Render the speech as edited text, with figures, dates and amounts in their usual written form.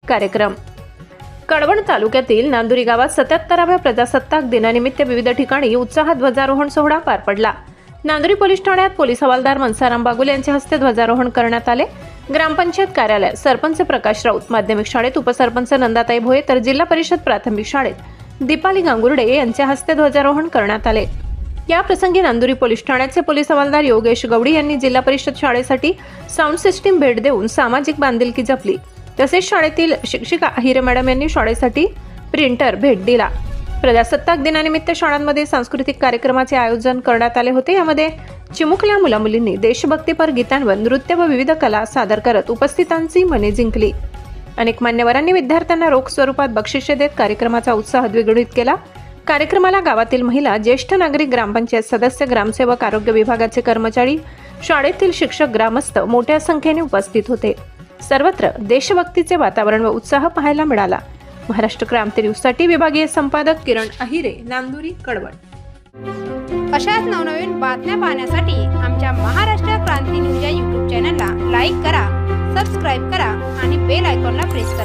कार्यक्रम. कळवण तालुक्यातील नांदुरी गावात 77व्या प्रजासत्ताक दिनानिमित्त विविध ठिकाणी उत्साहात ध्वजारोहण सोहळा पार पडला. नांदुरी पोलीस ठाण्यात पोलीस हवालदार मनसाराम बागुल यांच्या हस्ते ध्वजारोहण करण्यात आले. ग्रामपंचायत कार्यालयात सरपंच प्रकाश राऊत, माध्यमिक शाळेत उपसरपंच नंदाताई भोये तर जिल्हा परिषद प्राथमिक शाळेत दीपाली गांगुर्डे यांच्या हस्ते ध्वजारोहण करण्यात आले. या प्रसंगी नांदुरी पोलीस ठाण्याचे पोलीस हवालदार योगेश गवडी यांनी जिल्हा परिषद शाळेसाठी साऊंड सिस्टीम भेट देऊन सामाजिक बांधिलकी जपली. तसेच शाळेतील शिक्षिका हिरे मॅडम यांनी शाळेसाठी प्रिंटर भेट दिला. प्रजासत्ताक दिनानिमित्त शाळांमध्ये सांस्कृतिक कार्यक्रमाचे आयोजन करण्यात आले होते. यामध्ये चिमुकल्या मुलामुलींनी देशभक्तीपर गीतांवर नृत्य व विविध कला सादर करत उपस्थितांची मने जिंकली. अनेक मान्यवरांनी विद्यार्थ्यांना रोख स्वरूपात बक्षिसे देत कार्यक्रमाचा उत्साह द्विगुणित केला. कार्यक्रमाला गावातील महिला, ज्येष्ठ नागरिक, ग्रामपंचायत सदस्य, ग्रामसेवक, आरोग्य विभागाचे कर्मचारी, शाळेतील शिक्षक, ग्रामस्थ मोठ्या संख्येने उपस्थित होते. सर्वत्र देशभक्तीचे वातावरण व उत्साह पाहायला मिळाला. महाराष्ट्र क्रांती न्यूजसाठी विभागीय संपादक किरण अहिरे, नांदुरी, कळवण. अशाच नवनवीन बातम्या पाहण्यासाठी आमच्या महाराष्ट्र क्रांती न्यूज या YouTube चॅनलला लाईक करा, सबस्क्राईब करा आणि बेल आयकॉनला प्रेस करा.